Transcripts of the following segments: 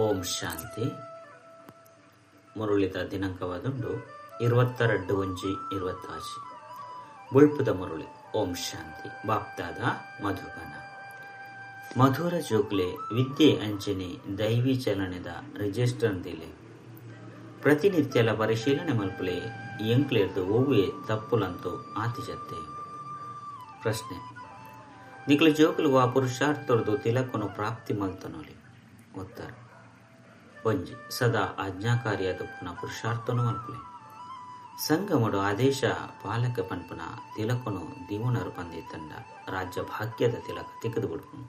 ಓಂ ಶಾಂತಿ. ಮುರುಳಿದ ದಿನಾಂಕವಾದುಂಡು 22-1-26 ಬುಳ್ಪುದ ಮುರುಳಿ. ಓಂ ಶಾಂತಿ. ಬಾಪ್ದಾದ ಮಧುಬನ ಮಧುರ ಜೋಗ್ಲೆ ವಿದ್ಯೆ ಅಂಚನೆ ದೈವಿ ಚಲನೆದ ರಿಜಿಸ್ಟರ್ ದಿಲೆ ಪ್ರತಿನಿತ್ಯಲ ಪರಿಶೀಲನೆ ಮಲ್ಪಲೆ ಎಂಕ್ಲೇರ್ದು ಓವೆ ತಪ್ಪುಲಂತೂ ಆತಿಜತ್ತೆ. ಪ್ರಶ್ನೆ: ನಿಕ್ಲ ಜೋಕುಲು ಆ ಪುರುಷಾರ್ಥರ್ದು ತಿಲಕನು ಪ್ರಾಪ್ತಿ ಮಲ್ತನೊಲಿ. ಉತ್ತರ: ಒಂಜಿ ಸದಾ ಆಜ್ಞಾಕಾರಿಯಾದ ಪುನಃ ಪುರುಷಾರ್ಥನು ಮಲ್ಪಲೆ ಸಂಗಮಡು ಆದೇಶ ಪಾಲಕ ಪನ್ಪುನ ತಿಲಕನು ದಿವನರು ಪಂದಿತ್ತಂಡ ರಾಜ್ಯ ಭಾಗ್ಯದ ತಿಲಕ ತಿಕ್ಕದು ಬಿಡ್ಪುನು.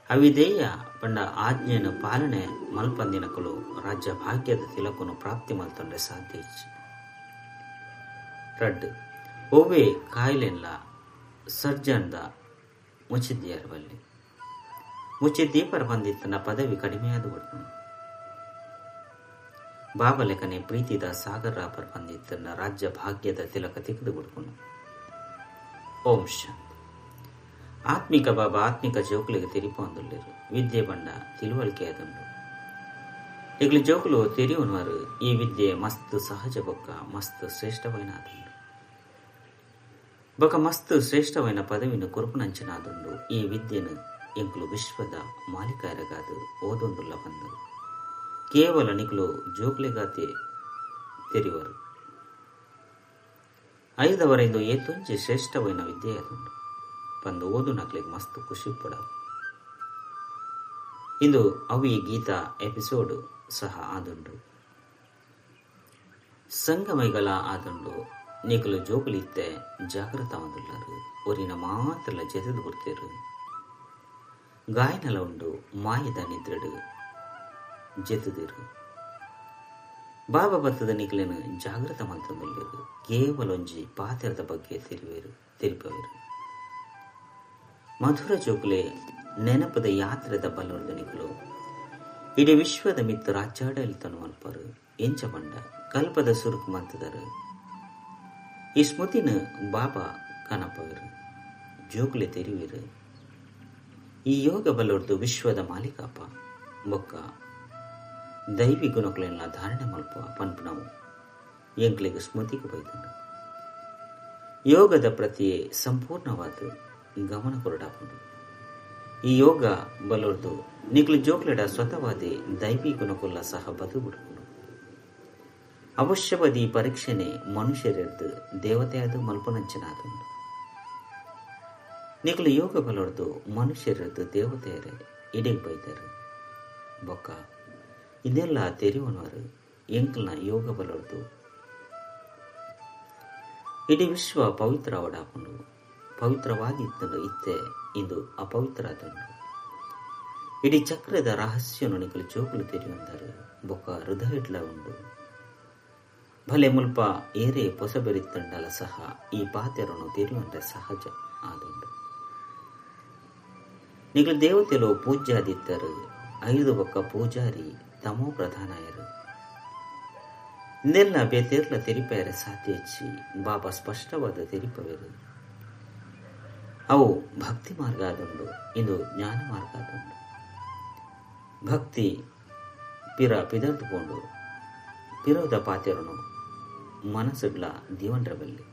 ಅವಿಧೇಯ ಪಂಡ ಆಜ್ಞೆಯನ್ನು ಪಾಲನೆ ಮಲ್ಪಂದಿನಕಲು ರಾಜ್ಯ ಭಾಗ್ಯದ ತಿಲಕನು ಪ್ರಾಪ್ತಿ ಮಲ್ತಂಡ್ರೆ ಸಾಧ್ಯ ಇಚ್ಚಿ. ರಡ್ಡು ಓವೇ ಕಾಯಿಲೆನ್ಲ ಸರ್ಜನ್ದ ಮುಚ್ಚಿದ್ಯಾರವಲ್ಲಿ ಮುಚ್ಚಿದ್ದೀಪರ ಬಂದಿತ್ತನ ಪದವಿ ಕಡಿಮೆಯಾದ ಬಿಡ್ಪುನು. ಬಾಬಾ ಲೆಕ್ಕನೆ ಪ್ರೀತಿದ ಸಾಗರ ಪರ ಬಂದಿತ್ತನ ರಾಜ್ಯ ಭಾಗ್ಯದ ತಿಲಕ ತಿಕ್ಕದು ಬಿಡ್ಪುನು. ಓಂ ಶಾಂತಿ. ಆತ್ಮಿಕ ಬಾಬಾ ಆತ್ಮಿಕ ಜೋಕುಲಿಗೆ ತೆರಿಪೊಂದುಲ್ಲೆರು ವಿದ್ಯೆ ಬಂಡ ತಿಳುವಳಿಕೆ ಅದುಂಡು. ಈಗಲು ಜೋಕುಲು ತೆರಿಯುವವರು ಈ ವಿದ್ಯೆ ಮಸ್ತ್ ಸಹಜ ಬೊಕ್ಕ ಮಸ್ತ್ ಶ್ರೇಷ್ಠವೈನ ಆದುಂಡು. ಬೊಕ್ಕ ಮಸ್ತ್ ಶ್ರೇಷ್ಠವೈನ ಪದವಿನ ಕುರುಪುನಂಚನಾದುಂಡು. ಈ ವಿದ್ಯೆನು ಎಂಕುಲು ವಿಶ್ವದ ಮಾಲಿಕಾಯರಗಾದು ಓದೊಂದುಲ್ಲ ಬಂದು ಕೇವಲ ನಿಕುಲು ಜೋಕ್ಲೆಗಾತೆ ತೆರಿವರು. ಐದವರೆಂದು ಏತೊಂಜಿ ಶ್ರೇಷ್ಠವೈನ ವಿದ್ಯೆ ಅದುಂಡು ಬಂದು ಓದು ನಕ್ಲಿಗೆ ಮಸ್ತ್ ಖುಷಿ ಪಡ. ಇಂದು ಅವಿ ಗೀತಾ ಎಪಿಸೋಡ್ ಸಹ ಆದುಂಡು. ಸಂಗಮೈಗಳ ಆದುಂಡು ನಿಕುಲು ಜೋಕುಲಿತ್ತೆ ಜಾಗೃತ ಆದುಲ್ಲರು ಒರಿನ ಮಾತ್ರಲ ಜೆದದು ಬಿಡ್ತೇರು. ಗಾಯನಲ ಉಂಡು ಮಾಯದ ನಿದ್ರೆಡು ಜೆತುದಿರು. ಬಾಬಾ ಬತ್ತದ ನಿಕುಲೆನು ಜಾಗೃತ ಮಂತ್ರದಲ್ಲಿರು ಕೇವಲ ಒಂಜಿ ಪಾತ್ರದ ಬಗ್ಗೆ ತೆರಿಪವರು. ಮಧುರ ಜೋಕುಲೆ ನೆನಪದ ಯಾತ್ರೆದ ಬಲ್ಲೊರ್ದ ನಿಕುಲು ಇಡೀ ವಿಶ್ವದ ಮಿತ್ತು ರಾಜ್ಯಾಡಳಿತನು ಮಲ್ಪರು ಎಂಚ ಬಂಡ ಕಲ್ಪದ ಸುರುಕು ಮಂತದರು. ಈ ಸ್ಮೃತಿನ ಬಾಬಾ ಕನಪವರು ಜೋಕುಲೆ ತೆರಿವಿರು. ಈ ಯೋಗ ಬಲ್ಲೊರ್ದು ವಿಶ್ವದ ಮಾಲೀಕಾಪ ಬೊಕ್ಕ ದೈವಿ ಗುಣಗಳನ್ನ ಧಾರಣೆ ಮಲ್ಪುವ ಪನ್ಪುನವು ಎಂಕ್ಲಿಗೆ ಸ್ಮೃತಿಗೆ ಬೈದನು. ಯೋಗದ ಪ್ರತಿಯೇ ಸಂಪೂರ್ಣವಾದ ಗಮನ ಕೊರಡಾಪುಂಡು. ಈ ಯೋಗ ಬಲ್ಲೊರ್ದು ನಿಕ್ಲು ಜೋಕ್ಲೆಡ ಸ್ವತವಾದಿ ದೈವಿ ಗುಣಕೊಲ್ಲ ಸಹ ಬದು ಬಿಡ್ಪುಂಡು. ಅವಶ್ಯವಾದಿ ಪರೀಕ್ಷೆನೆ ಮನುಷ್ಯರೆರ್ದು ದೇವತೆಯಾದ ಮಲ್ಪನಂಚನಾದುಂಡು. ನಿಕ್ಲು ಯೋಗ ಬಲ್ಲೊರ್ದು ಮನುಷ್ಯರದ್ದು ದೇವತೆಯರೇ ಇಡಿಗೆ ಬೈದರು. ಬೊಕ್ಕ ಇದೆಲ್ಲ ತೆರಿವನವರು ಎಂಕ್ಲನ ಯೋಗ ಬಲ್ಲೊರ್ದು ಇಡೀ ವಿಶ್ವ ಪವಿತ್ರ ಅವಡಾಪುಂಡು. ಪವಿತ್ರವಾಗಿದ್ದ ಇತ್ತೆ ಇಂದು ಅಪವಿತ್ರ ಆದಂಡು. ಇಡೀ ಚಕ್ರದ ರಹಸ್ಯನು ನಿಕಲು ಜೋಕುಲು ತೆರಿಯುವಂದರು. ಬೊಕ್ಕ ಹೃದಯಡ್ಲ ಉಂಡು. ಭಲೆ ಮುಲ್ಪ ಏರೆ ಪೊಸಬೆರಿತ್ತಂಡಲ ಸಹ ಈ ಪಾತೆರನ್ನು ತೆರಿಯುವಂದ್ರೆ ಸಹಜ ಆದುಂಡು. ನಿಕಲು ದೇವತೆಲು ಪೂಜ್ಯಾದಿತ್ತರು 5 ಬೊಕ್ಕ ಪೂಜಾರಿ ತಮೋ ಪ್ರಧಾನಯರು ಇಂದೆಲ್ಲ ಬೇತೆರ್ಲ ತೆರಿಪೆಯರೆ ಸಾಧ್ಯ ಹೆಚ್ಚಿ ಬಾಬಾ ಸ್ಪಷ್ಟವಾದ ತೆರಿಪವೆರು. ಅವು ಭಕ್ತಿ ಮಾರ್ಗ ಆದುಂಡು. ಇದು ಜ್ಞಾನ ಮಾರ್ಗ ಆದುಂಡು. ಭಕ್ತಿ ಪಿರ ಪಿದರ್ದುಕೊಂಡು ಪಿರೋದ ಪಾತೆರನು ಮನಸ್ಸುಡ್ಲ ದಿವಂಡ್ರಬಲ್ಲಿ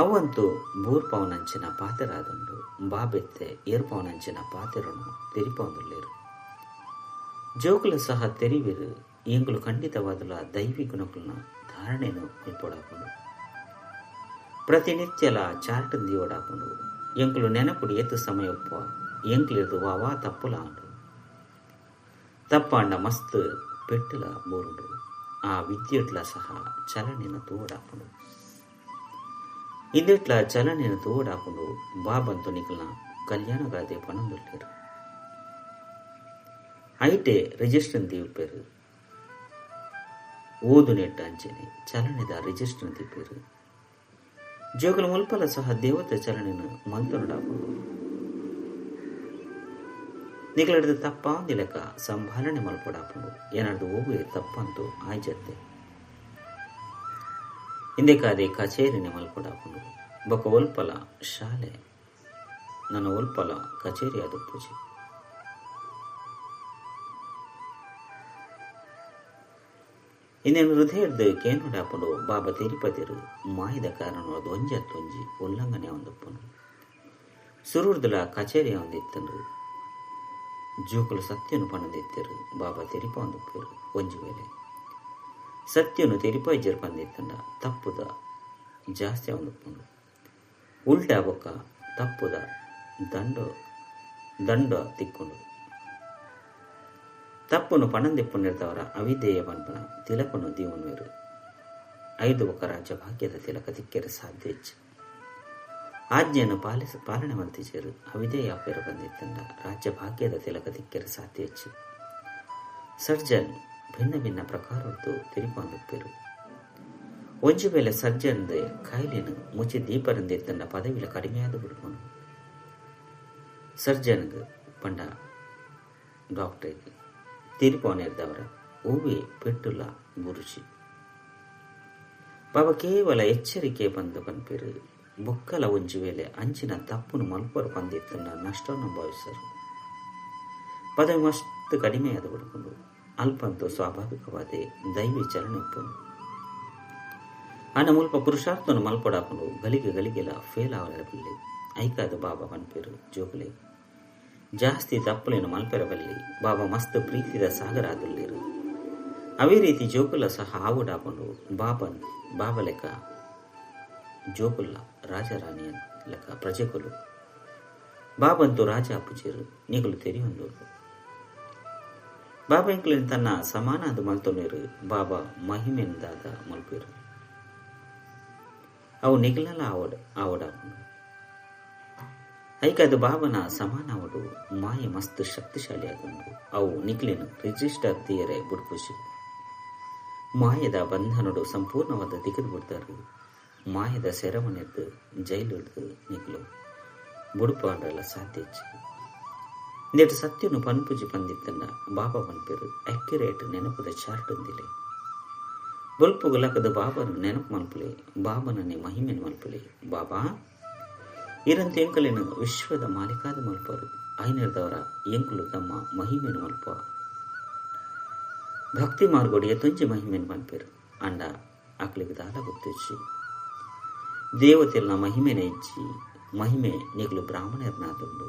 ಅವಂತೂ ಬೂರ್ಪವನಂಚಿನ ಪಾತೆರಾದುಂಡು. ಬಾಬೆತ್ತೆ ಏರ್ಪವನಂಚಿನ ಪಾತೆರನು ತೆರಿಪೊಂದುಲ್ಲೇರು. ಜೋಕುಲು ಸಹ ತೆರಿವಿರು. ಎಂಕುಲು ಖಂಡಿತವಾದಲ ದೈವಿ ಗುಣಗಳನ್ನ ಧಾರಣೆನು ಉಲ್ಪೊಡಾಪುಂಡು. ಪ್ರತಿನಿತ್ಯಲ ಚಾರ್ಟ್ ದಿಯೋಡಾಪುಂಡು. ಎಂಕುಲು ನೆನಪುಡು ಎತ್ತು ಸಮಯಪ್ಪ ಎಂಕ್ಲಿರ್ದು ವಾವಾ ತಪ್ಪುಲ ಆಂಡು. ತಪ್ಪಾಂಡ ಮಸ್ತ್ ಪೆಟ್ಟುಲ ಬೋರುಂಡು. ಆ ವಿದ್ಯುಟ್ಲ ಸಹ ಚಲನೆನ ತೂವಡಾಪುಂಡು. ಇಂದಿಟ್ಲ ಚಲನೆನ ತೂವಡಾಪುಂಡು. ಬಾಬಂತು ನಿಕಲ್ನ ಕಲ್ಯಾಣಗಾದೆ ಪಣಂದುಲ್ಲೇರು. ಐಟೆ ರಿಜಿಸ್ಟರ್ ದಿಪ್ಪೇರು. ಓದು ನೆಟ್ಟ ಅಂಚನೆ ಚಲನೆದ ರಿಜಿಸ್ಟರ್ ದಿಪ್ಪೇರು. ಜೋಗಲ ಮುಲ್ಪಲ ಸಹ ದೇವತೆ ಚಲನೆನ ಮಂತನುಡಾಪುಂಡು. ನಿಕಲಡ್ದು ತಪ್ಪಾಂದಿ ಲೆಕ್ಕ ಸಂಭಾಲನೆ ಮಲ್ಪೊಡಾಪುಂಡು. ಏನಾರ್ದು ಓಗುವೆ ತಪ್ಪಂತೂ ಆಯ್ಜತ್ತೆ ಹಿಂದೆ ಕಾದೆ ಕಚೇರಿನೇ ಮಲ್ಪೊಡಾಪುಂಡು. ಬೊಕ್ಕ ಒಲ್ಪಲ ಶಾಲೆ ನನ್ನ ಒಲ್ಪಲ ಕಚೇರಿ ಅದು ಪೂಜೆ ಇನ್ನೇನು ಹೃದಯದ ಕೇನುಡಾಪಡು ಬಾಬಾ ತಿರುಪತಿರು ಮಾಯದ ಕಾರಣ ಒಂಜತ್ತೊಂಜಿ ಉಲ್ಲಂಘನೆ ಒಂದಪ್ಪನು ಸುರೂರ್ದಲ ಕಚೇರಿ ಒಂದಿತ್ತನು ಜೋಕುಲು ಸತ್ಯನು ಪಣದಿತ್ತರು ಬಾಬಾ ತೆರಿಪ ಒಂದಪ್ಪರು ಒಂಜಿ ವೇಳೆ ಸತ್ಯನು ತೆರಿಪಾಯ್ಜರು ಪಂದಿತ್ತಂಡ ತಪ್ಪುದ ಜಾಸ್ತಿ ಒಂದಪ್ಪನು ಉಲ್ಟಾ ಬೊಕ್ಕ ತಪ್ಪುದ ದಂಡ ತಿಕ್ಕೊಂಡು ತಪ್ಪನ್ನು ಪಣಂದಿಪ್ಪುಂಡಿರ್ತವರ ಅವಿಧೇಯ ಪಂಪನ ತಿಲಕನು ದೀವನ್ವೇರು 5 ಒಕ್ಕ ರಾಜ್ಯ ಭಾಗ್ಯದ ತಿಲಕ ತಿಕ್ಕೆರೆ ಸಾಧ್ಯ ಆಜ್ಞೆಯನ್ನು ಪಾಲನೆ ಮಂತಿಚರು ಅವಿಧೇಯ ಪೇರು ಬಂದಿತ್ತಂಡ ರಾಜ್ಯ ಭಾಗ್ಯದ ತಿಲಕ ತಿಕ್ಕೆರೆ ಸಾಧ್ಯ ಸರ್ಜನ್ ಭಿನ್ನ ಭಿನ್ನ ಪ್ರಕಾರದ್ದು ತಿರುಪಂದಿಪ್ಪೇರು ಒಂಜಿ ವೇಳೆ ಸರ್ಜನ್ದ ಕಾಯಿಲೆನು ಮುಚ್ಚಿ ದೀಪರಂದಿತ್ತಂಡ ಪದವಿಲ ಕಡಿಮೆಯಾದ ಬಿಡ್ಕೊಂಡು ಸರ್ಜನ್ಗೆ ಪಂಡ ಡಾಕ್ಟರ್ಗೆ ತಿರುಪವನಿರ್ದವರ ಹೂವೇ ಪೆಟ್ಟುಲ ಗುರುಚಿ ಬಾಬಾ ಕೇವಲ ಎಚ್ಚರಿಕೆ ಬಂದು ಪನ್ಪೇರು ಬೊಕ್ಕಲ ಒಂಜಿ ವೇಳೆ ಅಂಚಿನ ತಪ್ಪುನು ಮಲ್ಪರು ಪಂದಿತ್ತನ್ನ ನಷ್ಟವನ್ನು ಭಾವಿಸರು ಪದವಿ ಮಸ್ತ್ ಕಡಿಮೆಯಾದ ಬಿಡ್ಕೊಂಡು ಅಲ್ಪಂತೂ ಸ್ವಾಭಾವಿಕವಾದ ದೈವಿ ಚಲನೆ ಇಪ್ಪನು ಅನ್ನ ಮುಲ್ಪ ಪುರುಷಾರ್ಥನು ಮಲ್ಪಡಾಕೊಂಡು ಗಳಿಗೆಲ್ಲ ಫೇಲ್ ಅವರಬಲ್ಲಿ ಐಕಾದ ಬಾಬಾ ಪನ್ಪೇರು ಜೋಗುಲೆ ಜಾಸ್ತಿ ತಪ್ಪಲೇನು ಮಲ್ಪೆರಬಲ್ಲಿ ಬಾಬಾ ಮಸ್ತ್ ಪ್ರೀತಿದ ಸಾಗರ ಆದುಲ್ಲಿರು ಅವೇ ರೀತಿ ಜೋಕುಲ ಸಹ ಆವುಡಾಕೊಂಡು ಬಾಬ ಲೆಕ್ಕ ಜೋಕುಲ್ಲ ರಾಜರಾಣಿಯ ಲೆಕ್ಕ ಪ್ರಜೆಗಳು ಬಾಬಂತೂ ರಾಜ ಅಪ್ಪುಜಿರು ನಿಗುಲು ತೆರಿಯೊಂದೂರು ಬಾಬಾ ಎಂಕ್ಲಿನ ತನ್ನ ಸಮಾನಾದ ಮಲ್ತೊನೀರು ಬಾಬಾ ಮಹಿಮೆಂದಾದ ಮಲ್ಪೇರು ಅವು ನಿಗಲಲ್ಲ ಆವಡಾಕೊಂಡು ಐಕಾದ ಬಾಬನ ಸಮಾನವಡು ಮಾಯ ಮಸ್ತ್ ಶಕ್ತಿಶಾಲಿ ಆಗೊಂಡು ಅವು ನಿಕ್ಲಿನ ರಿಜಿಸ್ಟರ್ ತೀಯರೆ ಬುಡ್ಪುಷಿ ಮಾಯದ ಬಂಧನಡು ಸಂಪೂರ್ಣವಾದ ದಿಗದು ಬಿಡ್ತಾರು ಮಾಯದ ಸೆರವನೆದ್ದು ಜೈಲು ಹಿಡಿದು ನಿಕ್ಲು ಬುಡುಪಾಡಲ್ಲ ಸಾಧ್ಯ ನೆಟ್ಟು ಸತ್ಯನು ಪನ್ಪುಜಿ ಪಂದಿತ್ತನ್ನ ಬಾಬಾ ಪನ್ಪೇರು ಅಕ್ಯುರೇಟ್ ನೆನಪದ ಚಾರ್ಟ್ ಹೊಂದಿಲೆ ಬೊಲ್ಪುಗಲಕದ ಬಾಬನ ನೆನಪು ಮಲ್ಪಲೆ ಬಾಬನನ್ನೇ ಮಹಿಮೆನ ಮಲ್ಪಲೆ ಬಾಬಾ ಇರಂತ ಎಂಕಲಿನ ವಿಶ್ವದ ಮಾಲಿಕಾದ ಮಲ್ಪರು ಐನರ್ದವರ ಎಂಕುಲು ತಮ್ಮ ಮಹಿಮೆನು ಮಲ್ಪ ಭಕ್ತಿ ಮಾರ್ಗೋಡಿಯ ತುಂಜಿ ಮಹಿಮೆನು ಮಲ್ಪೇರು ಅಂಡ ಆಕಲಿಗೆ ದಾಲ ಗೊತ್ತಿಚ್ಚಿ ದೇವತೆಲ್ನ ಮಹಿಮೆನ ಇಚ್ಚಿ ಮಹಿಮೆ ನಿಗ್ಲು ಬ್ರಾಹ್ಮಣರ್ನಾದುಂಡು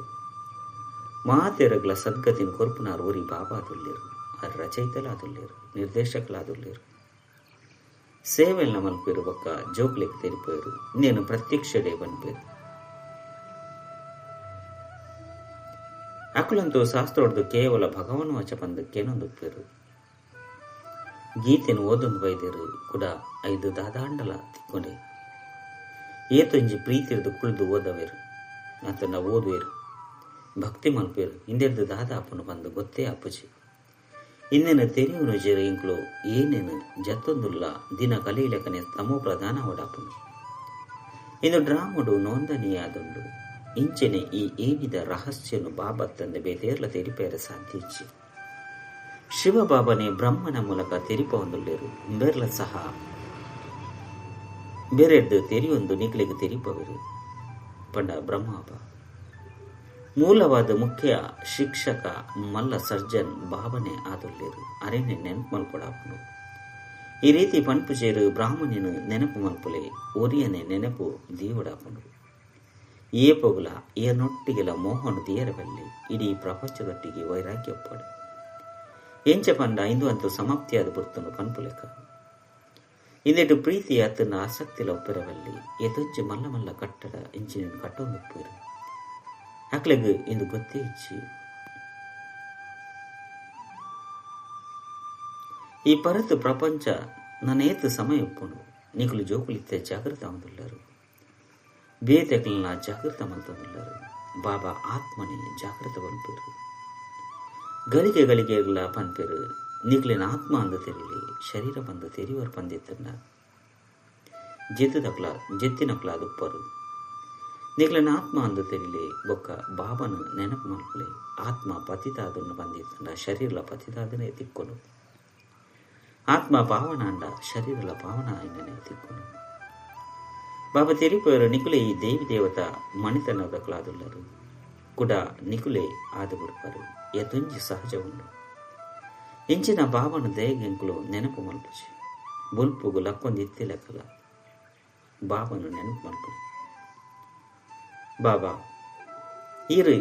ಮಾತೆರಗ್ಲ ಸದ್ಗತಿನ ಕೊರ್ಪುನಾರ್ ಊರಿ ಬಾಬಾ ದುಲ್ಲಿರು ಅವ್ರ ರಚಯಿತಲಾದುಲ್ಲಿರು ನಿರ್ದೇಶಕಲಾದುಲ್ಲಿರು ಸೇವೆಲ್ನ ಮಲ್ಪೇರು ಬೊಕ್ಕ ಜೋಕ್ಲೆಗ್ ತೆರಿಪೇರು ಇನ್ನೇನು ಪ್ರತ್ಯಕ್ಷಡೆ ಬನ್ಪೇರು ಅಕುಲಂತೂ ಶಾಸ್ತ್ರೊಡ್ದು ಕೇವಲ ಭಗವನ್ ವಚ ಪಂದಕ್ಕೇನೊಂದುಪ್ಪೇರು ಗೀತೆನು ಓದೊಂದು ಬೈದೇರು ಕೂಡ 5 ದಾದಾಂಡಲ ತಿಕ್ಕೊಂಡೆ ಏತೊಂಜಿ ಪ್ರೀತಿರ್ದು ಕುಳ್ದು ಓದವೇರು ಆತನ ಓದುವೇರು ಭಕ್ತಿ ಮಲ್ಪೇರು ಹಿಂದೆರ್ದು ದಾದ ಅಪ್ಪನು ಬಂದು ಗೊತ್ತೇ ಅಪ್ಪಚಿ ಇನ್ನೇನು ತೆರಿಯುನು ಜೇರು ಇಂಕ್ಲು ಏನೇನು ಜತ್ತೊಂದುಲ್ಲ ದಿನ ಕಲೀಲೆಕನೆ ತಮೋ ಪ್ರಧಾನ ಓಡಾಪನು ಇದು ಡ್ರಾಮಡು ನೋಂದಣಿಯಾದುಂಡು ಇಂಚೆನೆ ಈ ಏನಿದ ರಹಸ್ಯನು ಬಾಬಾ ತಂದೆ ಬೇದೇರ್ಲ ತೆರಿಪೇರ ಸಾಧಿಸಿ ಶಿವಬಾಬನೇ ಬ್ರಹ್ಮನ ಮೂಲಕ ತೆರಿಪ ಒಂದುಳ್ಳೇರು ಬೇರ್ಲ ಸಹ ಬೇರೆಡ್ದು ತೆರಿಯೊಂದು ನಿಗ್ಲಿಗೆ ತೆರಿಪವಿರು ಪಂಡ ಬ್ರಹ್ಮಬ ಮೂಲವಾದ ಮುಖ್ಯ ಶಿಕ್ಷಕ ಮಲ್ಲ ಸರ್ಜನ್ ಬಾಬನೇ ಆದುಳ್ಳೇರು ಅರೇನೆ ನೆನಪು ಮಲ್ಪಡಾಪನು ಈ ರೀತಿ ಪನ್ಪುಜೇರು ಬ್ರಾಹ್ಮಣನು ನೆನಪು ಮಲ್ಪುಲೆ ಒರಿಯನೆ ನೆನಪು ದೀವಡಾಪನು ಏಪೋಗುಲ ಈಯನೊಟ್ಟಿಗೆಲ ಮೋಹನು ತೀಯರಬಲ್ಲಿ ಇಡೀ ಪ್ರಪಂಚದೊಟ್ಟಿಗೆ ವೈರಾಗ್ಯ ಒಪ್ಪಡು ಎಂಚ ಪಂಡ ಇಂದು ಅಂತೂ ಸಮಾಪ್ತಿಯಾದ ಬುರ್ತನು ಪನ್ಪುಲೆಕ ಇಂದೆಟ್ಟು ಪ್ರೀತಿ ಆತನ ಆಸಕ್ತಿಲ ಒಪ್ಪೆರಬಲ್ಲಿ ಎದೊಂಚೆ ಮಲ್ಲ ಮಲ್ಲ ಕಟ್ಟಡ ಇಂಚಿನ ಕಟ್ಟೊಂದುಪ್ಪೇರು ಅಕ್ಲೆಗ್ ಇಂದು ಗೊತ್ತೇ ಇಚ್ಚಿ ಈ ಪರತು ಪ್ರಪಂಚ ನನೇತು ಸಮಯ ಒಪ್ಪುಂಡು ನಿಕುಲು ಜೋಕುಲಿತ್ತೆ ಜಾಗೃತ ಆಂದುಳ್ಳರು ಬೇತೆಗಳನ್ನ ಜಾಗೃತ ಮಂತಂದುಳ್ಳರು ಬಾಬಾ ಆತ್ಮನೇ ಜಾಗೃತ ಪನ್ಪೇರು ಗಳಿಗೆಗಳ ಪನ್ಪೇರು ನಿಕ್ಲಿನ ಆತ್ಮ ಅಂದು ತೆರಿಲಿ ಶರೀರ ಬಂದು ತೆರಿಯವರು ಪಂದಿತ್ತಂಡ ಜೆತ್ತಿನಕ್ಲಾದ ಉಪ್ಪರು ನಿಕ್ಲಿನ ಆತ್ಮ ಅಂದು ತೆರಿಲಿ ಬೊಕ್ಕ ಬಾಬನ ನೆನಪು ಮಲ್ಪಲೆ ಆತ್ಮ ಪತಿತಾದನ್ನು ಬಂದಿತ್ತಂಡ ಶರೀರಲ ಪತಿತಾದನೇ ತಿಕ್ಕೊನು ಆತ್ಮ ಪಾವನ ಅಂಡ ಶರೀರಲ ಪಾವನ ಆಯ್ನನೆ ತಿಕ್ಕೊನು ಬಾಬಾ ತೆರಿಪೇರು ನಿಕುಲೆ ಈ ದೇವಿ ದೇವತಾ ಮಣಿತನದಕ್ಲಾದುಳ್ಳರು ಕೂಡ ನಿಕುಲೆ ಆದು ಬಿಡ್ಪರು ಎದುಂಜಿ ಸಹಜ ಉಂಡು ಇಂಚಿನ ಬಾಬನ ದಯಗೆಂಕುಲು ನೆನಪು ಮಲ್ಪುಚಿ ಬುಲ್ಪುಗು ಲಕ್ಕೊಂದಿತ್ತೆ ಲೆಕ್ಕಲ ಬಾಬನು ನೆನಪು ಮಾಡ್ಕೊಳ್ಳಿ. ಬಾಬಾ ಈರು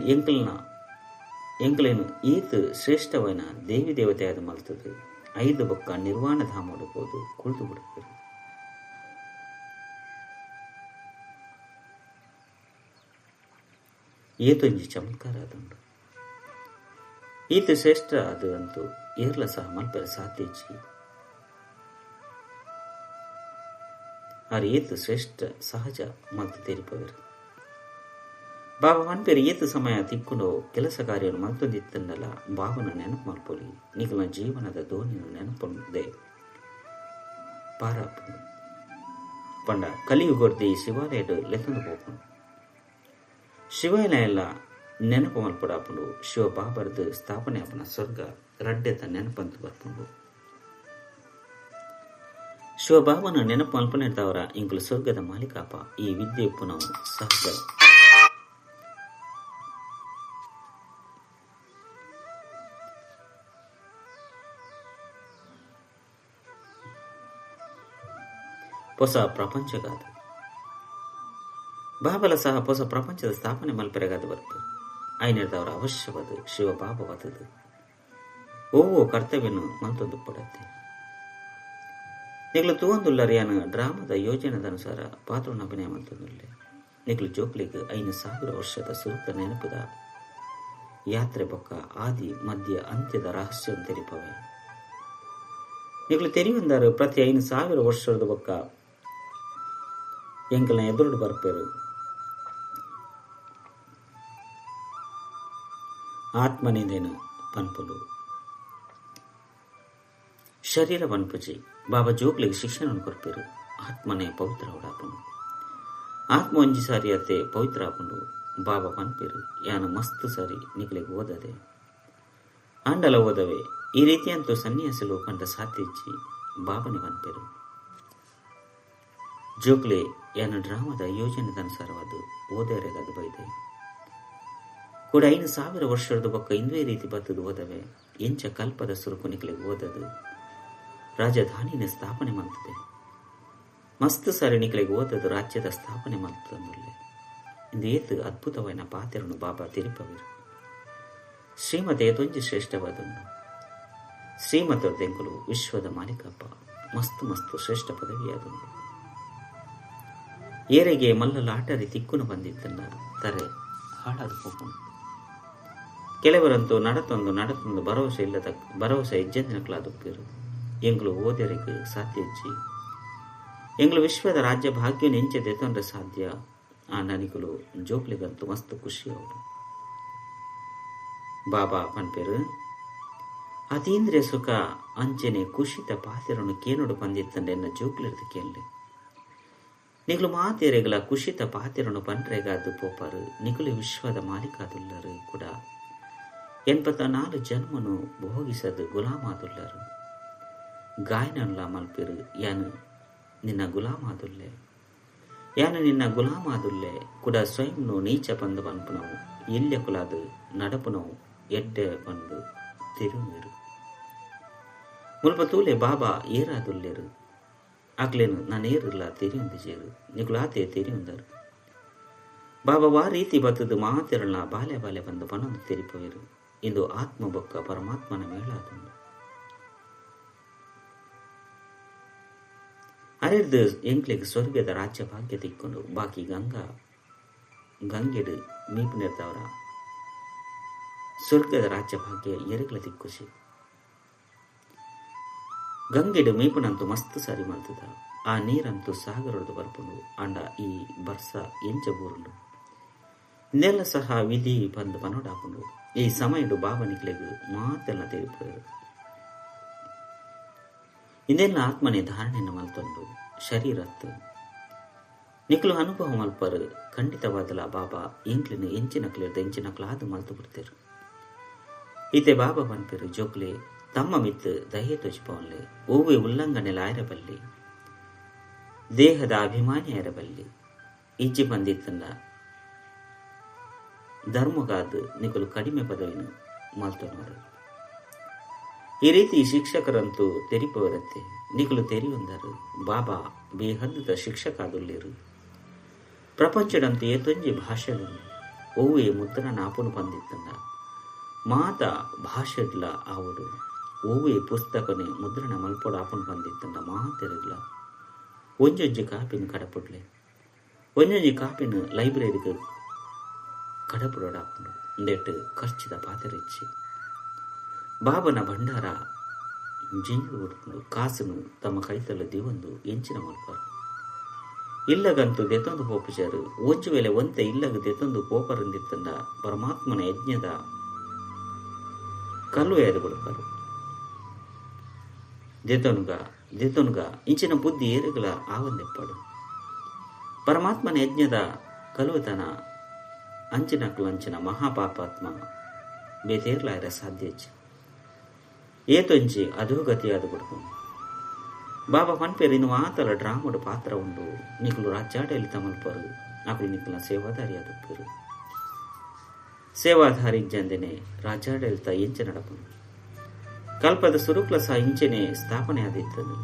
ಎಂಕಲೇನು ಈತ ಶ್ರೇಷ್ಠವೈನ ದೇವಿ ದೇವತೆಯಾದ ಮಲ್ತದೆ 5 ಬೊಕ್ಕ ನಿರ್ವಾಣ ಧಾಮೋಡು ಹೋದು ಕುಳಿತು ಬಿಡ್ತಾರೆ. ಏತೊಂಜಿ ಚಮತ್ಕಾರ ಅದುಂಡು. ಈತ ಶ್ರೇಷ್ಠ ಅದು ಅಂತೂ ಏರ್ಲ ಸಹ ಮಲ್ಪರ ಸಾಧ್ಯಜಿ ಆರು ಏತು ಶ್ರೇಷ್ಠ ಸಹಜ ಮಲ್ತು ತೆರಿಪವರು. ಬಾಬಾ ಮನ್ಪೇರು ಏತು ಸಮಯ ತಿಕ್ಕೊಂಡು ಕೆಲಸ ಕಾರ್ಯವನ್ನು ಮಲ್ತೊಂದಿತ್ತಂದಲ್ಲ ಬಾಬನ ನೆನಪು ಮಲ್ಪೊಲಿ ನಿಖಲ ಜೀವನದ ದೋಣಿಯನ್ನು ನೆನಪುಂಡೆ ಪಾರಾಪ ಪಂಡ ಕಲಿಯುಗೊರ್ದಿ ಶಿವಾಲಯಡು ಲೆಕ್ಕಂದು ಹೋಗ್ಕೊಂಡು ಶಿವಾಲಯ ಎಲ್ಲ ನೆನಪು ಮಲ್ಪಡಾಪುಂಡು ಶಿವ ಬಾಬರ್ದು ಸ್ಥಾಪನೆ ಆಪನ ಸ್ವರ್ಗ ರಡ್ಡೆತ ನೆನಪಂತ ಬರ್ಪುಂಡು. ಶಿವಬಾಬನ ನೆನಪು ಮಲ್ಪನಿರ್ದವರ ಇಂಕಲು ಸ್ವರ್ಗದ ಮಾಲೀಕಾಪ ಈ ವಿದ್ಯೆ ಪುನಃ ಸಹಜ. ಹೊಸ ಪ್ರಪಂಚಗಾದ ಬಾಬಲ ಸಹ ಹೊಸ ಪ್ರಪಂಚದ ಸ್ಥಾಪನೆ ಮಲ್ಪೆರೆಗಾದ ಬರ್ತು ಐನಿರ್ದವರ ಅವಶ್ಯವಾದ ಶಿವಬಾಬವಾದದು ಓವೋ ಕರ್ತವ್ಯನು ಮಂತೊಂದು ಪಡತ್ತೆ. ನಿಗ್ಲು ತೂವೊಂದುಲ್ಲರಿಯಾನ ಡ್ರಾಮದ ಯೋಜನೆದ ಅನುಸಾರ ಪಾತ್ರನ ಅಭಿನಯ ಮಂತೊಂದುಲ್ಲೆ ನಿಗ್ಲು ಜೋಕ್ಲಿಗೆ 5,000 ವರ್ಷದ ಸುರುತ ನೆನಪುದ ಯಾತ್ರೆ ಬೊಕ್ಕ ಆದಿ ಮಧ್ಯ ಅಂತ್ಯದ ರಹಸ್ಯವನ್ನು ತೆರಿಪವೆ. ನಿಗ್ಲು ತೆರಿಯೊಂದಾರು ಪ್ರತಿ 5,000 ವರ್ಷದ ಬೊಕ್ಕ ಎಂಕಲ್ನ ಎದುರುಡು ಬರ್ಪೇರು. ಆತ್ಮನಿಂದೇನು ಪನ್ಪುಲು ಶರೀರ ಪನ್ಪುಜಿ ಬಾಬಾ ಜೋಕ್ಲಿಗೆ ಶಿಕ್ಷಣವನ್ನು ಕೊರ್ಪೇರು. ಆತ್ಮನೇ ಪವಿತ್ರ ಹೊಡಾಪುಂಡು ಆತ್ಮ ಒಂಜಿ ಸಾರಿ ಅತ್ತೆ ಪವಿತ್ರ ಆಪುಂಡು ಬಾಬಾ ಪನ್ಪೇರು ಯಾನ ಮಸ್ತ್ ಸಾರಿ ನಿಕ್ಲಿಗೆ ಓದದೆ ಆಂಡಲ ಓದವೆ ಈ ರೀತಿಯಂತೂ ಸನ್ಯಾಸಿಲು ಕಂಡ ಸಾತ್ಯಿಚ್ಚಿ ಬಾಬನೆ ಪನ್ಪೇರು. ಜೋಕ್ಲೆ ಯಾನ ಡ್ರಾಮದ ಯೋಜನೆದ ಅನುಸಾರವಾದ ಓದೇರೆಗಾದ ಬೈದೆ ಕೂಡ 5,000 ವರ್ಷದ ಬೊಕ್ಕ ಇಂದೇ ರೀತಿ ಬತ್ತದು ಓದವೆ ಎಂಚ ಕಲ್ಪದ ಸುರುಕು ನಿಕ್ಲಿಗೆ ಓದದು ರಾಜಧಾನಿನ ಸ್ಥಾಪನೆ ಮಾಡ್ತದೆ ಮಸ್ತ್ ಸಾರಿ ನಿಕ್ಲಿಗೆ ಓದದು ರಾಜ್ಯದ ಸ್ಥಾಪನೆ ಮಾಡ್ತಂದುಲ್ಲೆ ಇಂದು ಏತು ಅದ್ಭುತವಾದ ಪಾತ್ರನು ಬಾಬಾ ತಿರುಪವಿರು. ಶ್ರೀಮತ ಏತೊಂಜಿ ಶ್ರೇಷ್ಠವಾದುಂಡು ಶ್ರೀಮತ ದೆಂಕುಲು ವಿಶ್ವದ ಮಾಲೀಕಪ್ಪ ಮಸ್ತ್ ಶ್ರೇಷ್ಠ ಪದವಿಯಾದುಂಡು. ಏರೆಗೆ ಮಲ್ಲ ಲಾಟರಿ ತಿಕ್ಕುನು ಬಂದಿತ್ತಲ್ಲ ತರೆ ಹಾಳಾದ ಹೋಗುಂಡು. ಕೆಲವರಂತೂ ನಡತೊಂದು ಭರವಸೆ ಇಜ್ಜೆಂದಿನಕ್ಲಾದುಪ್ಪೇರು ಎಂಗ್ಲು ಓದೆರೆಗೆ ಸಾಧ್ಯಜ್ಜಿ ಎಂಗ್ಲು ವಿಶ್ವದ ರಾಜ್ಯ ಭಾಗ್ಯ ನೆಂಚದೆ ತೊಂದ್ರೆ ಸಾಧ್ಯ ಆ ನನಿಗಳು ಜೋಕ್ಲಿಗಂತೂ ಮಸ್ತ್ ಖುಷಿ ಅವರು. ಬಾಬಾ ಪನ್ಪೇರು ಅತೀಂದ್ರಿಯ ಸುಖ ಅಂಚನೆ ಕುಶಿತ ಪಾತಿರನು ಕೇನೋಡು ಬಂದಿತ್ತಂಡೆನ್ನ ಜೋಕ್ಲಿರ್ದು ಕೇಳಲೆ ನಿಗಳು ಮಾತೆರೆಗಳ ಕುಶಿತ ಪಾತಿರನು ಪನ್ರೆಗಾದು ಪೋಪಾರು ನಿಗಳು ವಿಶ್ವದ ಮಾಲೀಕಾದುಲ್ಲರು ಕೂಡ 84 ಜನ್ಮನು ಭೋಗಿಸದು ಗುಲಾಮಾದುಲ್ಲರು ಗಾಯನಲ್ಲ ಮಲ್ಪೇರು ಯಾನು ನಿನ್ನ ಗುಲಾಮಾದುಲ್ಲೆ ಕೂಡ ಸ್ವಯಂನು ನೀಚ ಬಂದು ಪನ್ಪುನವು ಇಲ್ಯ ಕುಲಾದು ನಡಪುನವು ಎಡ್ಡೆ ಬಂದು ತಿರುಮಿರು ಮುಲ್ಪ ತೂಲೆ ಬಾಬಾ ಏರಾದುಲ್ಲೆರು ಆಗ್ಲೇನು ನಾನೇರಿಲ್ಲ ತೆರಿಯೊಂದು ಜೇರು ನಿಗುಲಾತೆ ತೆರಿಯೊಂದರು ಬಾಬಾ ವಾ ರೀತಿ ಬತ್ತದು ಮಾತೆರಳ ಬಾಲ್ಯ ಬಂದು ಪನೊಂದು ತೆರಿಪುವೆರು. ಇಂದು ಆತ್ಮ ಬೊಕ್ಕ ಪರಮಾತ್ಮನ ಮೇಳಾದುಂಡು ಅರೆರ್ದು ಎಂಕ್ಲಿಗೆ ಸ್ವರ್ಗದ ರಾಜ್ಯ ಭಾಗ್ಯ ತಿಕ್ಕೊಂಡು ಬಾಕಿ ಗಂಗೆಡು ಮೀಪುನಿರ್ದವರ ಸ್ವರ್ಗದ ರಾಜ್ಯ ಭಾಗ್ಯ ಎರೆಗಳ ತಿಕ್ಕುಸಿ ಗಂಗೆಡು ಮೀಪುನಂತೂ ಮಸ್ತ್ ಸಾರಿ ಮಾಡ್ತದ ಆ ನೀರಂತೂ ಸಾಗರದು ಬರ್ಪುಂಡು ಅಂಡ ಈ ಬರ್ಸ ಎಂಚ ಬೂರುಂಡು ಇನ್ನೆಲ್ಲ ಸಹ ವಿಧಿ ಬಂದು ಪನೋಡಾಪುಂಡು ಈ ಸಮಯಡು ಬಾಬನಿಕ್ಲೆಗು ಮಾತೆಲ್ಲ ತಿಳಿಪೇರು. ಇಂದೆಲ್ಲ ಆತ್ಮನೆ ಧಾರಣೆಯನ್ನು ಮಲ್ತೊಂಡು ಶರೀರತ್ತು ನಿಕ್ಲು ಅನುಭವ ಮಲ್ಪರು ಖಂಡಿತವಾದಲ ಬಾಬಾ ಎಂಕ್ಲಿನ ಎಂಚಿನಕ್ಲಾದು ಮಲ್ತು ಬಿಡ್ತೇರು. ಈತೆ ಬಾಬಾ ಪನ್ಪೇರು ಜೋಕ್ಲೆ ತಮ್ಮ ಮಿತ್ತು ದಹೆ ತೊಚ್ಪವನ್ಲೆ ಓವೆ ಉಲ್ಲಂಘನೆಲ ಆಯರಬಲ್ಲಿ ದೇಹದ ಅಭಿಮಾನಿ ಆಯರಬಲ್ಲಿ ಇಜ್ಜಿ ಬಂದಿತ್ತಲ್ಲ ಧರ್ಮಗಾದ ನಿಕಲು ಕಡಿಮೆ ಪದವಿನ ಮಲ್ತನವರು ಈ ರೀತಿ ಶಿಕ್ಷಕರಂತೂ ತೆರಿಪವರತ್ತೆ ನಿಕಲು ತೆರಿಯೊಂದರು ಬಾಬಾ ಬೇಹದ್ದ ಶಿಕ್ಷಕಾದುಲ್ಲೇರು ప్రపంచడంతో ఏతొంజి భాషలను ఓవే ముద్ర నాపును పొందిత్తండ మాత భాషడ్ల ఆవుడు ఓవే పుస్తకని ముద్రణ మల్పొడు ఆపును పొందిత్తంಡ మాతెరుಗ್ల ಒಂಜೊಂಜಿ ಕಾಪಿನ ಕಡಪುಡ್ಲೆ ಒಂಜೊಂಜಿ ಕಾಪಿನ ಲೈಬ್ರರಿಗೆ ಕಡಪುಡಾಪುಂಡು ಇಂದೆಟ್ಟು ಖರ್ಚಿದ ಪಾತರಿಚ್ಚಿ ಬಾಬನ ಭಂಡಾರ ಜಿಂಜು ಹುಡ್ಕೊಂಡು ಕಾಸುನು ತಮ್ಮ ಕೈತಲ್ಲ ದಿವಂದು ಎಂಚಿನ ಮಲ್ಪಾರು ಇಲ್ಲಗಂತೂ ದೆತೊಂದು ಪೋಪುಜಾರು ಒಂಜು ವೇಳೆ ಒಂತೆ ಇಲ್ಲಗ ದೆತೊಂದು ಪೋಪರಂದಿತ್ತಂದ ಪರಮಾತ್ಮನ ಯಜ್ಞದ ಕಲ್ಲು ಏರು ಕೊಡ್ಪಾರು ದೆತೊನುಗ ಇಂಚಿನ ಬುದ್ಧಿ ಏರುಗಳ ಆವಂದೆಪ್ಪಾಡು ಪರಮಾತ್ಮನ ಯಜ್ಞದ ಕಲುವತನ ಅಂಚಿನ ಮಹಾಪಾಪಾತ್ಮ ಬೇತೇರ್ಲಾಯರ ಸಾಧ್ಯ ಏತೊಂಜಿ ಅಧೋಗತಿಯಾದ ಕೊಡ್ಕೊಂಡು బాబా పనిపేరు నువ్వు ఆతల డ్రాముడు పాత్ర ఉండు నీకులు రాజ్యాడేలి తమల్పరు నాకు నీకుల సేవాదారి అదుప్పరు సేవాధారి జందెనే ರಾಜ್ಯಾಡಳಿತ ಇಂಚೆ ನಡಪನು ಕಲ್ಪದ ಸುರುಕ್ಲ ಸಹ ಇಂಚೆನೆ ಸ್ಥಾಪನೆ ಆದಿತ್ತನು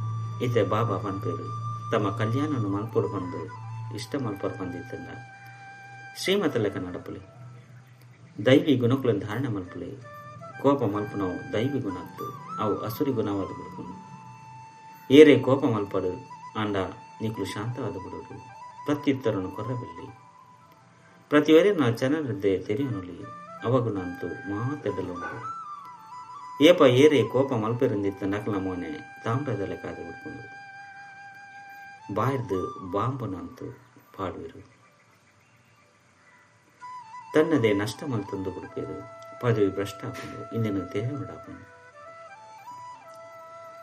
ಇತ್ತೆ ಬಾಬಾ ಪನ್ಪೇರು ತಮ್ಮ ಕಲ್ಯಾಣವನ್ನು ಮಲ್ಪೊಡು ಬಂದು ಇಷ್ಟ ಮಲ್ಪರು ಬಂದಿತ್ತಂದ ಶ್ರೀಮತ ಲೆಕ್ಕ ನಡಪಲೆ ದೈವಿ ಗುಣಗಳನ್ನು ಧಾರಣೆ ಮಲ್ಪಲೆ ಕೋಪ ಮಲ್ಪನವು ದೈವಿ ಗುಣ ಅತ್ತು ಅವು ಅಸುರಿ ಗುಣವಾದ ಬಿಡ್ಕೊಂಡು ಏರೆ ಕೋಪ ಮಲ್ಪಡು ಅಂಡ ನೀಕ್ಲು ಶಾಂತವಾದ ಬಿಡೋದು ಪ್ರತ್ಯುತ್ತರನು ಕೊರ್ರಬಿಲ್ಲಿ ಪ್ರತಿವರೆ ನಾ ಜನರದ್ದೇ ತೆರೆಯನುಲಿ ಅವಗುಣ ಅಂತೂ ಮಾತೆಡ್ಡಲುಂಟು ಏಪ ಏರೆ ಕೋಪ ಮಲ್ಪೆರಿಂದಿತ್ತ ನಕಲ ಮೋನೆ ತಾಮ್ರದಲೆ ಕಾದು ಬಿಡ್ಕೊಂಡು ಬಾಯ್ದು ಬಾಂಬನಂತೂ ಪಾಡುವಿರು ತನ್ನದೇ ನಷ್ಟ ಮಲ್ತಂದು ಬಿಡ್ಪೇರು ಪದವಿ ಭ್ರಷ್ಟ ಹಾಕೊಂಡು ಇನ್ನೇನು ದೇಹ ಬಿಡಾಕೊಂಡು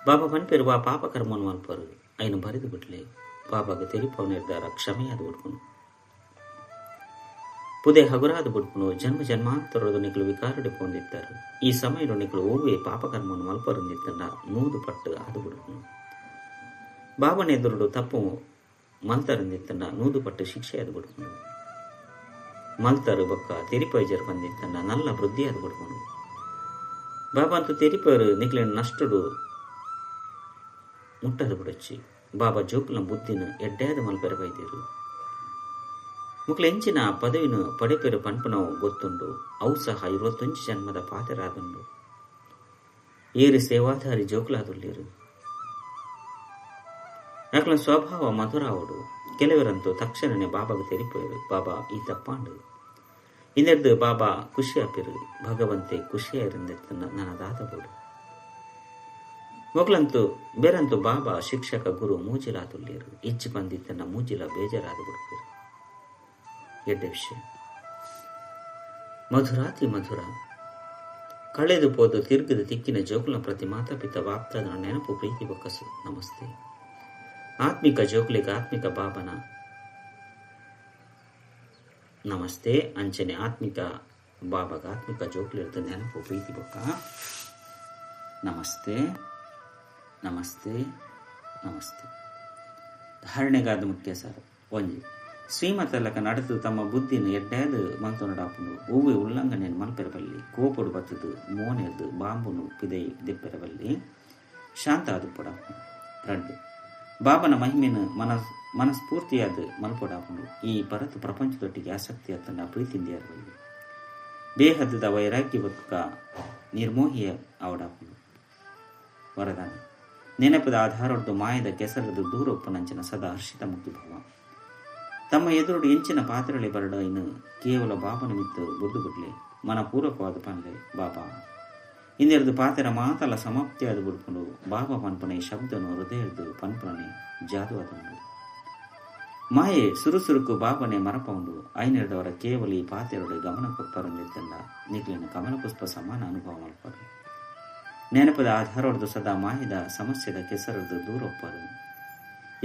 ಬಾಬಾ ಪನ್ಪೇರು ಆ ಪಾಪ ಕರ್ಮವನ್ನು ಮಲ್ಪರು ఆయన ಬರೆದು ಬಿಟ್ಲೆ ಬಾಬಾಗೆ ತೆರಿಪವ ನಿರ್ಧಾರ ಕ್ಷಮೆಯಾದ ಬಿಡ್ಕೊಂಡು ಪುದೆ ಹಗುರಾದ ಬಿಡ್ಕೊಂಡು ಜನ್ಮ ಜನ್ಮಾಂತರದ ನಿಕ್ಲು ವಿಕಾರಡಿ ಪೊಂದಿದ್ದಾರೆ ಈ ಸಮಯದ ನಿಕ್ಲು ಓವೇ ಪಾಪಕರ್ಮವನ್ನು ಮಲ್ಪರಂದಿತ್ತಂಡ 100 ಪಟ್ಟು ಆದು ಬಿಡ್ಕೊಂಡು ಬಾಬನ ಎದುರುಡು ತಪ್ಪು ಮಲ್ತರಂದಿತ್ತಂಡ 100 ಪಟ್ಟು ಶಿಕ್ಷೆ ಆದು ಬಿಡ್ಕೊಂಡು ಮಲ್ತರು ಬೊಕ್ಕ ತೆರಿಪೈಜರ್ ಬಂದಿತ್ತಂಡ ನಲ್ಲ ವೃದ್ಧಿ ಆದು ಬಿಡ್ಕೊಂಡು ಬಾಬಾ ಅಂತೂ ತೆರಿಪರು ನಿಕ್ಲಿನ ನಷ್ಟುಡು ಮುಟ್ಟದು ಬಿಡಚ್ಚಿ ಬಾಬಾ ಜೋಕುಲ ಬುದ್ಧಿನ ಎಡ್ಡಾದ ಮಲ್ಪೆರ ಬೈದಿರು ಮುಕ್ಲ ಎಂಚಿನ ಪದವಿನ ಪಡೆಪೆರು ಪನ್ಪನವು ಗೊತ್ತುಂಡು ಅವು ಸಹ 21 ಜನ್ಮದ ಪಾತೆರಾದುಂಡು ಏರಿ ಸೇವಾಧಾರಿ ಜೋಕುಲಾದುಲ್ಲಿರು ಯಾಕಲ ಸ್ವಭಾವ ಮಧುರಾವುಡು ಕೆಲವರಂತೂ ತಕ್ಷಣನೇ ಬಾಬಾಗೆ ತೆರಿಪೇರು ಬಾಬಾ ಈ ತಪ್ಪಾಂಡು ಇನ್ನೆರ್ದು ಬಾಬಾ ಖುಷಿ ಆಪಿರು ಭಗವಂತೆ ಖುಷಿಯಾರಿಂದೆತ್ತನ್ನ ನನದಾದ ಬೋಡು ಮೊಗ್ಲಂತೂ ಬೇರಂತೂ ಬಾಬಾ ಶಿಕ್ಷಕ ಗುರು ಮೂಜಿಲಾದುಲ್ಲೇರು ಇಚ್ಚಿ ಬಂದಿತ್ತನ್ನ ಮೂಜಿಲ ಬೇಜಾರಾದ ಬಿಡ್ತೀರು ಎಡ್ಡೆ ವಿಷಯ ಮಧುರಾತಿ ಮಧುರ ಕಳೆದು ಪೋದು ತಿರುಗಿದ ತಿಕ್ಕಿನ ಜೋಕುಲ ಪ್ರತಿ ಮಾತಾಪಿತ ವಾಪ್ತದ ನೆನಪು ಪ್ರೀತಿ ಬೊಕ್ಕಸು ನಮಸ್ತೆ ಆತ್ಮಿಕ ಜೋಕುಲಿಗೆ ಆತ್ಮಿಕ ಬಾಬನ ನಮಸ್ತೆ ಅಂಚನೆ ಆತ್ಮಿಕ ಬಾಬಾಗ ಆತ್ಮಿಕ ಜೋಕುಲಿರ್ದ ನೆನಪು ಪ್ರೀತಿ ಬೊಕ್ಕ ನಮಸ್ತೆ ನಮಸ್ತೆ ನಮಸ್ತೆ ಧಾರಣೆಗಾದ ಮುಖ್ಯ ಸಾರ ಒಂಜಿ ಶ್ರೀಮತಲ್ಲಕ ನಡೆದು ತಮ್ಮ ಬುದ್ಧಿನ ಎಡ್ಡಾದ ಮಲ್ತೊನಡಾಪುಂಡು ಹೂವೆ ಉಲ್ಲಂಘನೆಯನ್ನು ಮಲ್ಪೆರಬಲ್ಲಿ ಕೋಪುಡು ಬತ್ತದು ಮೋನೆದು ಬಾಂಬುನು ಪಿದೈ ದಿಪ್ಪೆರಬಲ್ಲಿ ಶಾಂತ ಆದುಪಡಾಪುಂಡು ರಂಡು ಬಾಬನ ಮಹಿಮೆನ ಮನಸ್ಫೂರ್ತಿಯಾದ ಮಲ್ಪೊಡಾಪುಂಡು ಈ ಪರತು ಪ್ರಪಂಚದೊಟ್ಟಿಗೆ ಆಸಕ್ತಿ ಅತ್ತಂಡ ಪ್ರೀತಿಯಿಂದ ಇರಬಲ್ಲಿ ಬೇಹದ್ದದ ವೈರಾಗ್ಯ ಬದುಕ ನಿರ್ಮೋಹಿಯ ಅವಡಾಪುಂಡು ವರದಾನ ನೆನಪದ ಆಧಾರದ್ದು ಮಾಯದ ಕೆಸರದು ದೂರೊಪ್ಪನಂಚಿನ ಸದಾ ಹರ್ಷಿತ ಮುಕ್ತಿ ಭವ ತಮ್ಮ ಎದುರುಡು ಎಂಚಿನ ಪಾತ್ರಳೆ ಬರಡ ಇನ್ನು ಕೇವಲ ಬಾಬನ ಮಿತ್ತು ಬುದ್ದು ಬಿಡ್ಲೆ ಮನಪೂರ್ವಕವಾದ ಪನ್ಲೆ ಬಾಬಾ ಇನ್ನೆರಡು ಪಾತ್ರ ಮಾತಲ್ಲ ಸಮಾಪ್ತಿಯಾದ ಬಿಡ್ಕೊಂಡು ಬಾಬಾ ಪನ್ಪನೆ ಶಬ್ದನು ಹೃದಯದ್ದು ಪನ್ಪನೆ ಜಾದು ಆದಂಡು ಮಾಯೆ ಸುರುಸುರುಕು ಬಾಬನೆ ಮರಪೌಂಡು ಐನೆರಡವರ ಕೇವಲ ಈ ಪಾತೆರಡು ಗಮನ ಕೊಪ್ಪರಂದಿತ್ತಂಡ ನಿಕ್ಲಿನ ಕಮಲ ಪುಷ್ಪ ಸಮಾನ ಅನುಭವ ಮಲ್ಪರು ನೆನಪದ ಆಧಾರದ್ದು ಸದಾ ಮಾಯದ ಸಮಸ್ಯೆದ ಕೆಸರದ್ದು ದೂರೊಪ್ಪರು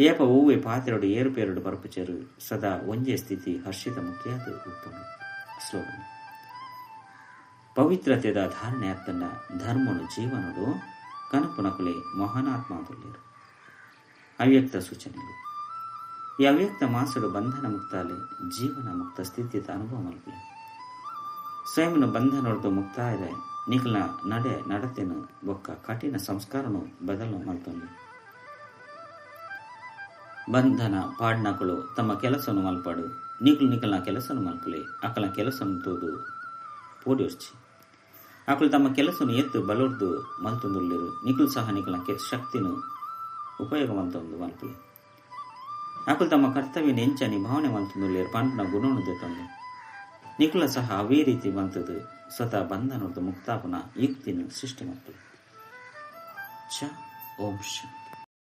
ಏಪ ಹೂವೆ ಪಾತೆರಡು ಏರುಪೇರಡು ಬರಪುಚರು ಸದಾ ಒಂಜೆ ಸ್ಥಿತಿ ಹರ್ಷಿತ ಮುಖ್ಯಾದ ಉಪ್ಪನು ಸ್ಲೋಗನ್ ಪವಿತ್ರತೆದ ಧಾರಣೆ ಅತ್ತಂಡ ಧರ್ಮನು ಜೀವನಡು ಕನಪುನಕುಲೆ ಮಹಾನಾತ್ಮಾದುಲ್ಲೇರು ಅವ್ಯಕ್ತ ಸೂಚನೆಗಳು ಈ ಅವ್ಯಕ್ತ ಮಾಸಡು ಬಂಧನ ಮುಕ್ತಾಲೆ ಜೀವನ ಮುಕ್ತ ಸ್ಥಿತಿಯ ಅನುಭವ ಮಲ್ಪಲೆ ಸ್ವಯಂನ ಬಂಧನೊಡ್ದು ಮುಕ್ತಾಯದ ನಿಖಲ ನಡತೆನು ಬೊಕ್ಕ ಕಠಿಣ ಸಂಸ್ಕಾರನು ಬದಲು ಮಲ್ತೊಂದು ಬಂಧನ ಪಾಡ್ನಕಳು ತಮ್ಮ ಕೆಲಸವನ್ನು ಮಲ್ಪಾಡು ನಿಖಲ್ನ ಕೆಲಸವನ್ನು ಮಲ್ಪಲೆ ಅಕಲ ಕೆಲಸವನ್ನು ತೋದು ಪೋಡಿಯೊರ್ಚಿ ಅಕಲು ತಮ್ಮ ಕೆಲಸವನ್ನು ಎತ್ತು ಬಲೊಡ್ದು ಮಲ್ತೊಂದುಲ್ಲೇರು ನಿಖಲ್ ಸಹ ನಿಖಲ ಶಕ್ತಿನು ಉಪಯೋಗವಂತೊಂದು ಮಲ್ಪಲೆ ಅಕಲು ತಮ್ಮ ಕರ್ತವ್ಯನ ಎಂಚನಿ ಭಾವನೆ ಮಲ್ತೊಂದುಲ್ಲೇರು ಪಂಡ್ನ ಗುಣವನ್ನು ತಂದು ನಿಖಲ ಸಹ ಅವೇ ರೀತಿ ಬಂತದು ಸ್ವತಃ ಬಂಧನದ ಮುಕ್ತಾಪನ ಯುಕ್ತಿನ ಸೃಷ್ಟಿ ಮಲ್ಪಲೆ. ಓಂ ಶಾಂತಿ.